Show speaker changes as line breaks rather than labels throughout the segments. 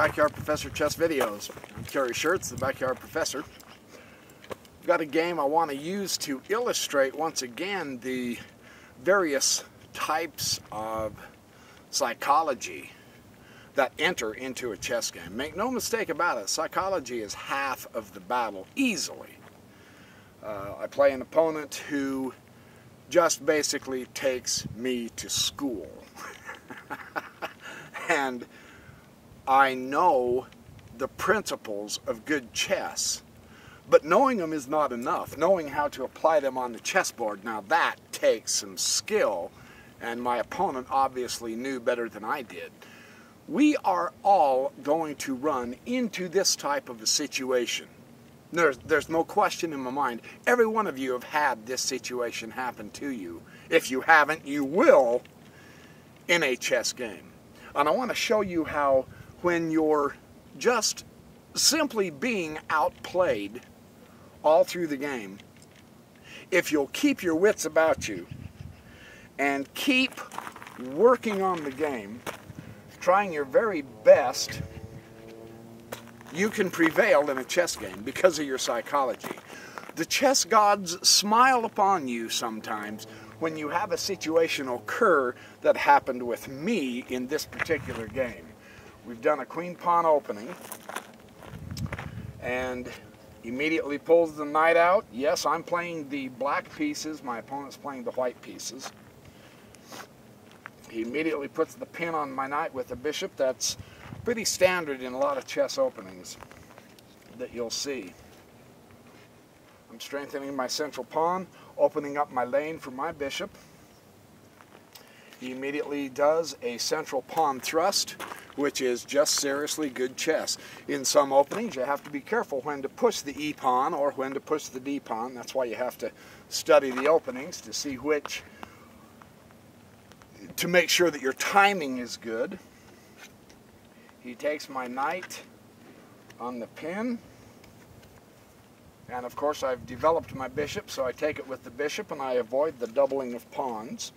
Backyard Professor Chess Videos. I'm Kerry Schertz, the Backyard Professor. I've got a game I want to use to illustrate once again the various types of psychology that enter into a chess game. Make no mistake about it, psychology is half of the battle, easily. I play an opponent who just basically takes me to school. And I know the principles of good chess, but knowing them is not enough. Knowing how to apply them on the chessboard, now that takes some skill, and my opponent obviously knew better than I did. We are all going to run into this type of a situation. There's no question in my mind. Every one of you have had this situation happen to you. If you haven't, you will in a chess game. And I want to show you how when you're just simply being outplayed all through the game, if you'll keep your wits about you and keep working on the game, trying your very best, you can prevail in a chess game because of your psychology. The chess gods smile upon you sometimes when you have a situation occur that happened with me in this particular game. We've done a queen-pawn opening, and immediately pulls the knight out. Yes, I'm playing the black pieces. My opponent's playing the white pieces. He immediately puts the pin on my knight with the bishop. That's pretty standard in a lot of chess openings that you'll see. I'm strengthening my central pawn, opening up my lane for my bishop. He immediately does a central pawn thrust, which is just seriously good chess. In some openings, you have to be careful when to push the e-pawn or when to push the d-pawn. That's why you have to study the openings to see which, to make sure that your timing is good. He takes my knight on the pin. And of course I've developed my bishop, so I take it with the bishop and I avoid the doubling of pawns.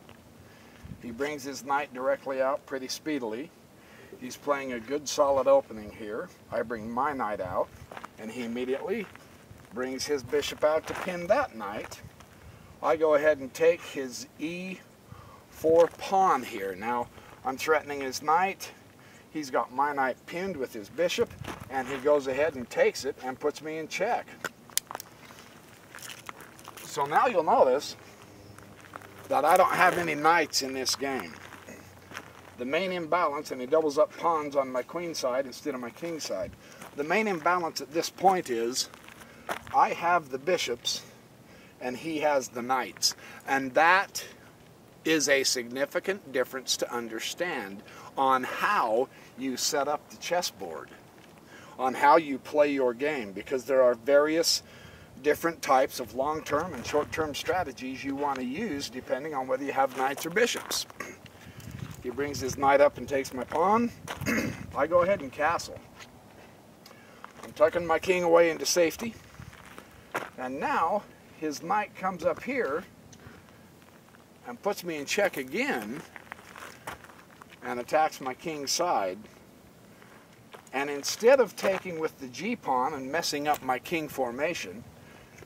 He brings his knight directly out pretty speedily. He's playing a good solid opening here. I bring my knight out, and he immediately brings his bishop out to pin that knight. I go ahead and take his e4 pawn here. Now I'm threatening his knight. He's got my knight pinned with his bishop, and he goes ahead and takes it and puts me in check. So now you'll notice that I don't have any knights in this game. The main imbalance, and he doubles up pawns on my queen side instead of my king side. The main imbalance at this point is I have the bishops and he has the knights. And that is a significant difference to understand on how you set up the chessboard, on how you play your game, because there are various different types of long-term and short-term strategies you want to use depending on whether you have knights or bishops. He brings his knight up and takes my pawn. I go ahead and castle. I'm tucking my king away into safety. And now his knight comes up here and puts me in check again and attacks my king's side. And instead of taking with the g-pawn and messing up my king formation,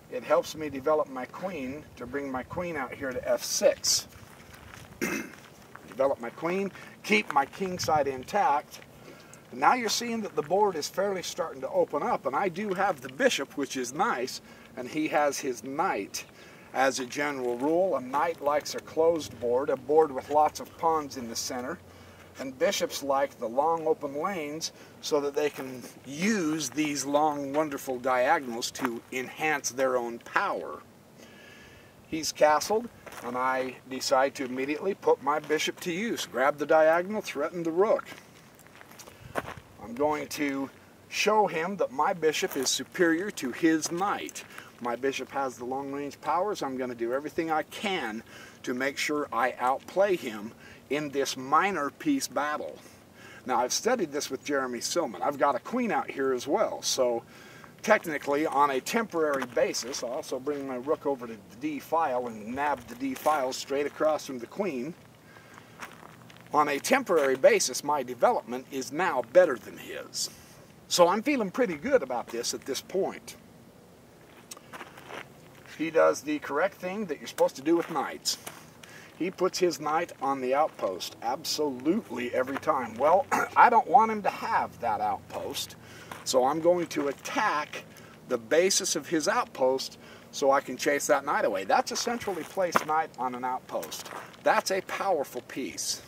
it helps me develop my queen to bring my queen out here to f6. Develop my queen, keep my king side intact. And now you're seeing that the board is fairly starting to open up, and I do have the bishop, which is nice, and he has his knight. As a general rule, a knight likes a closed board, a board with lots of pawns in the center, and bishops like the long open lanes so that they can use these long wonderful diagonals to enhance their own power. He's castled, and I decide to immediately put my bishop to use. Grab the diagonal, threaten the rook. I'm going to show him that my bishop is superior to his knight. My bishop has the long-range powers. I'm going to do everything I can to make sure I outplay him in this minor piece battle. Now, I've studied this with Jeremy Silman. I've got a queen out here as well, so technically, on a temporary basis, I'll also bring my rook over to the d file and nab the d file straight across from the queen. on a temporary basis, my development is now better than his. So I'm feeling pretty good about this at this point. He does the correct thing that you're supposed to do with knights. He puts his knight on the outpost absolutely every time. Well, I don't want him to have that outpost, so I'm going to attack the basis of his outpost so I can chase that knight away. That's a centrally placed knight on an outpost. That's a powerful piece.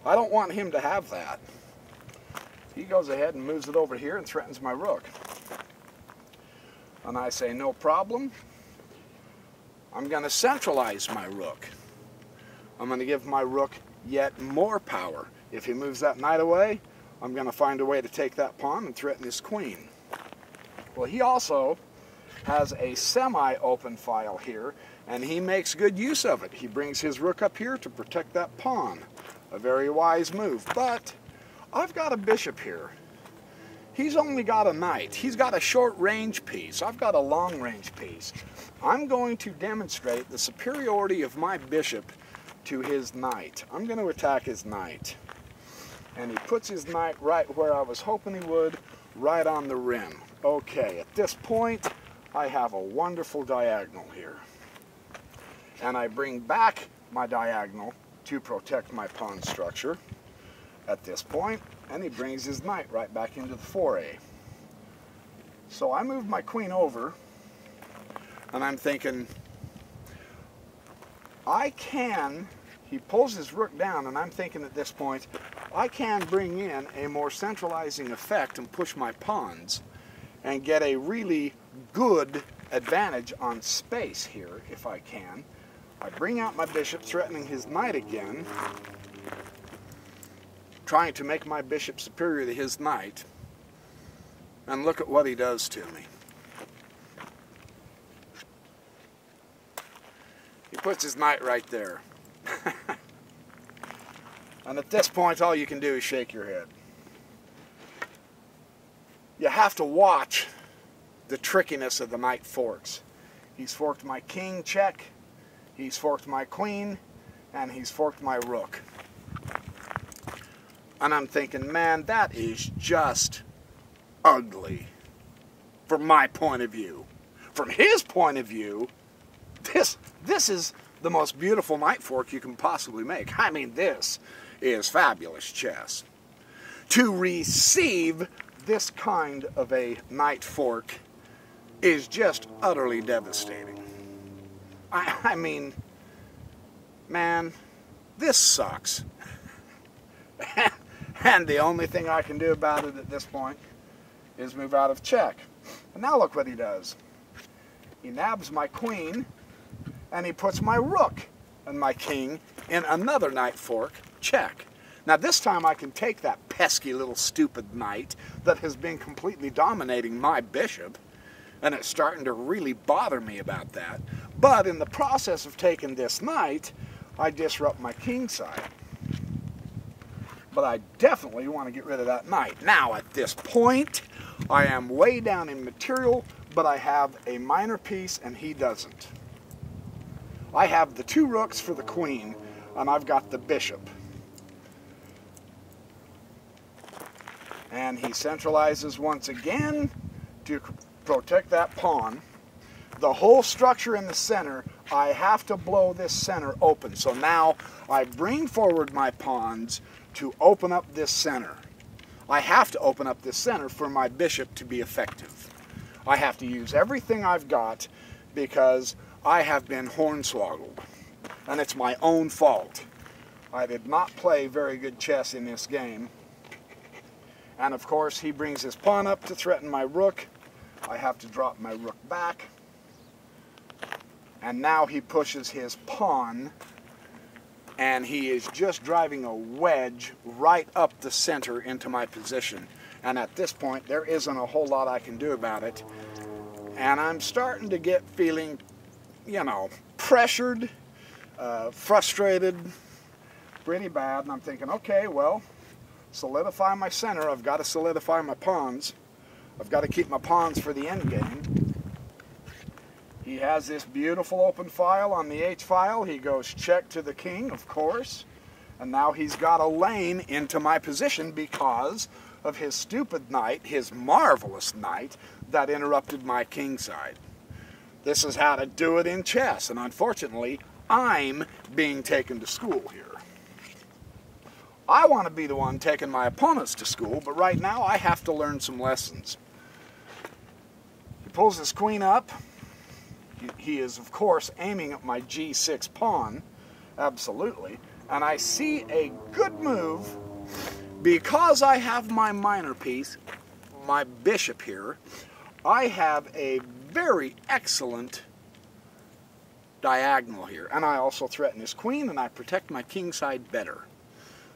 I don't want him to have that. He goes ahead and moves it over here and threatens my rook. And I say, no problem. I'm going to centralize my rook. I'm going to give my rook yet more power. If he moves that knight away, I'm going to find a way to take that pawn and threaten his queen. Well, he also has a semi-open file here, and he makes good use of it. He brings his rook up here to protect that pawn. A very wise move. But I've got a bishop here. He's only got a knight. He's got a short-range piece. I've got a long-range piece. I'm going to demonstrate the superiority of my bishop to his knight. I'm going to attack his knight. And he puts his knight right where I was hoping he would, right on the rim. Okay, at this point, I have a wonderful diagonal here. And I bring back my diagonal to protect my pawn structure at this point, and he brings his knight right back into the foray. So I move my queen over, and I'm thinking, he pulls his rook down, and I'm thinking at this point, I can bring in a more centralizing effect and push my pawns and get a really good advantage on space here, if I can. I bring out my bishop, threatening his knight again, trying to make my bishop superior to his knight, and look at what he does to me. He puts his knight right there. And at this point, all you can do is shake your head. You have to watch the trickiness of the knight forks. He's forked my king, check. He's forked my queen, and he's forked my rook. And I'm thinking, man, that is just ugly from my point of view. From his point of view, this is the most beautiful knight fork you can possibly make. I mean, this is fabulous chess. To receive this kind of a knight fork is just utterly devastating. I mean, man, this sucks. And the only thing I can do about it at this point is move out of check. And now look what he does. He nabs my queen, and he puts my rook and my king in another knight fork, check. Now this time I can take that pesky little stupid knight that has been completely dominating my bishop, and it's starting to really bother me about that. But in the process of taking this knight, I disrupt my king side. But I definitely want to get rid of that knight. Now at this point, I am way down in material, but I have a minor piece and he doesn't. I have the two rooks for the queen, and I've got the bishop. And he centralizes once again to protect that pawn. The whole structure in the center, I have to blow this center open. So now I bring forward my pawns to open up this center. I have to open up this center for my bishop to be effective. I have to use everything I've got because I have been hornswoggled. And it's my own fault. I did not play very good chess in this game. And of course he brings his pawn up to threaten my rook. I have to drop my rook back. And now he pushes his pawn, and he is just driving a wedge right up the center into my position. And at this point, there isn't a whole lot I can do about it. And I'm starting to get feeling, you know, pressured, frustrated, pretty bad. And I'm thinking, okay, well, solidify my center. I've got to solidify my pawns. I've got to keep my pawns for the end game. He has this beautiful open file on the H file. He goes check to the king, of course. And now he's got a lane into my position because of his stupid knight, his marvelous knight, that interrupted my king side. This is how to do it in chess, and unfortunately, I'm being taken to school here. I want to be the one taking my opponents to school, but right now I have to learn some lessons. He pulls his queen up. He is, of course, aiming at my g6 pawn, absolutely. And I see a good move because I have my minor piece, my bishop here. I have a very excellent diagonal here, and I also threaten his queen, and I protect my king side better.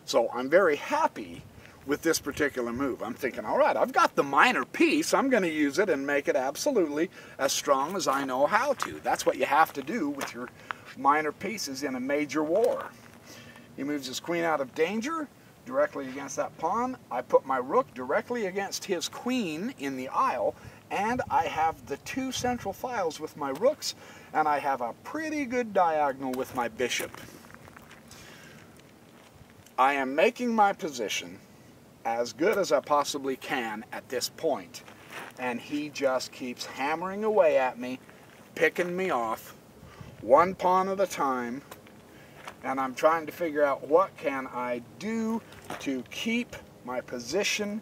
So I'm very happy with this particular move. I'm thinking, all right, I've got the minor piece. I'm going to use it and make it absolutely as strong as I know how to. That's what you have to do with your minor pieces in a major war. He moves his queen out of danger directly against that pawn. I put my rook directly against his queen in the aisle, and I have the two central files with my rooks, and I have a pretty good diagonal with my bishop. I am making my position as good as I possibly can at this point, and he just keeps hammering away at me, picking me off, one pawn at a time, and I'm trying to figure out what can I do to keep my position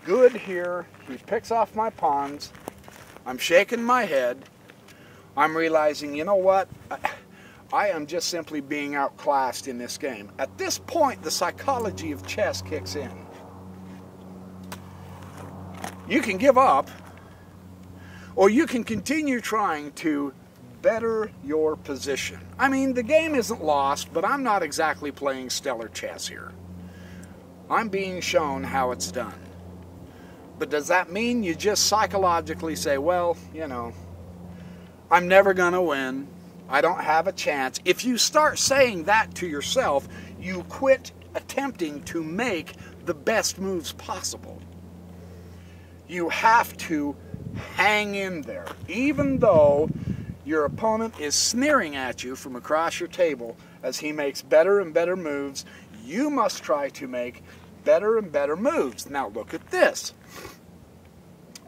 good here. He picks off my pawns. I'm shaking my head. I'm realizing, you know what? I am just simply being outclassed in this game. At this point, the psychology of chess kicks in. You can give up, or you can continue trying to better your position. I mean, the game isn't lost, but I'm not exactly playing stellar chess here. I'm being shown how it's done. But does that mean you just psychologically say, well, you know, I'm never going to win. I don't have a chance. If you start saying that to yourself, you quit attempting to make the best moves possible. You have to hang in there. Even though your opponent is sneering at you from across your table as he makes better and better moves, you must try to make better and better moves. Now look at this.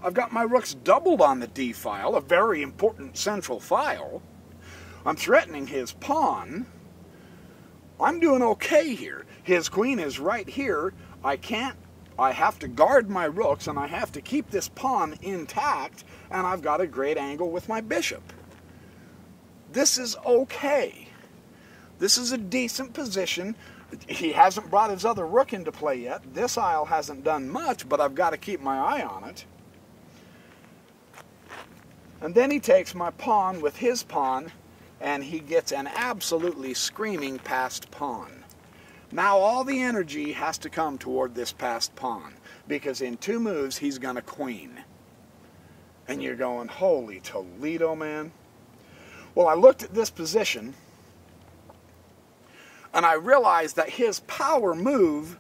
I've got my rooks doubled on the D file, a very important central file. I'm threatening his pawn. I'm doing okay here. His queen is right here. I have to guard my rooks, and I have to keep this pawn intact, and I've got a great angle with my bishop. This is okay. This is a decent position. He hasn't brought his other rook into play yet. This aisle hasn't done much, but I've got to keep my eye on it. And then he takes my pawn with his pawn, and he gets an absolutely screaming passed pawn. Now all the energy has to come toward this passed pawn, because in 2 moves he's going to queen. And you're going, holy Toledo, man. Well, I looked at this position, and I realized that his power move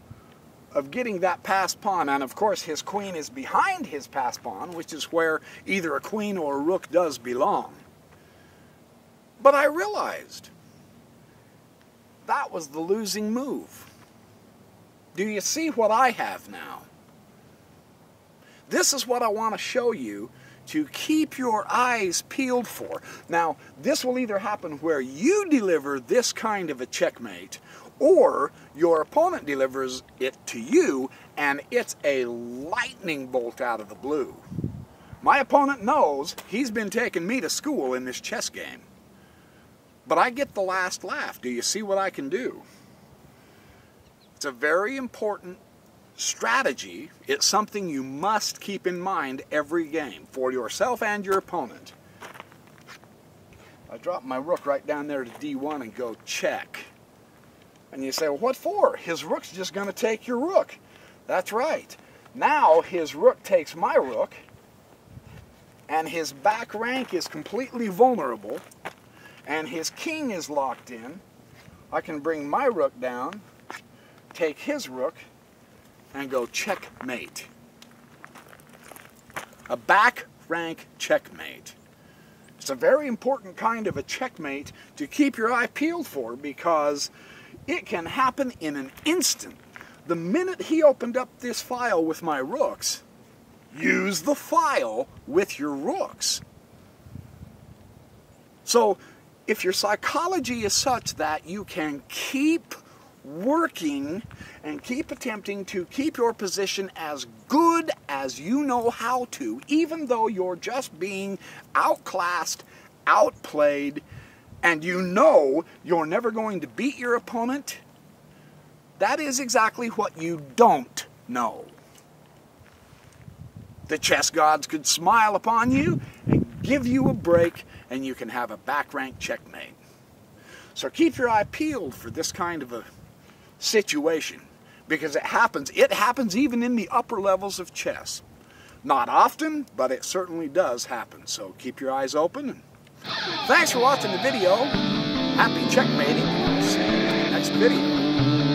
of getting that passed pawn, and of course his queen is behind his passed pawn, which is where either a queen or a rook does belong. But I realized that was the losing move. Do you see what I have now? This is what I want to show you to keep your eyes peeled for. Now, this will either happen where you deliver this kind of a checkmate, or your opponent delivers it to you, and it's a lightning bolt out of the blue. My opponent knows he's been taking me to school in this chess game. But I get the last laugh. Do you see what I can do? It's a very important strategy. It's something you must keep in mind every game for yourself and your opponent. I drop my rook right down there to D1 and go check. And you say, well, what for? His rook's just going to take your rook. That's right. Now his rook takes my rook, and his back rank is completely vulnerable, and his king is locked in. I can bring my rook down, take his rook, and go checkmate. A back rank checkmate. It's a very important kind of a checkmate to keep your eye peeled for, because It can happen in an instant. The minute he opened up this file with my rooks, use the file with your rooks. So if your psychology is such that you can keep working and keep attempting to keep your position as good as you know how to, even though you're just being outclassed, outplayed, and you know you're never going to beat your opponent, that is exactly what you don't know. The chess gods could smile upon you and give you a break, and you can have a back rank checkmate. So keep your eye peeled for this kind of a situation, because it happens. It happens even in the upper levels of chess. Not often, but it certainly does happen. So keep your eyes open. Thanks for watching the video. Happy checkmating. See you in the next video.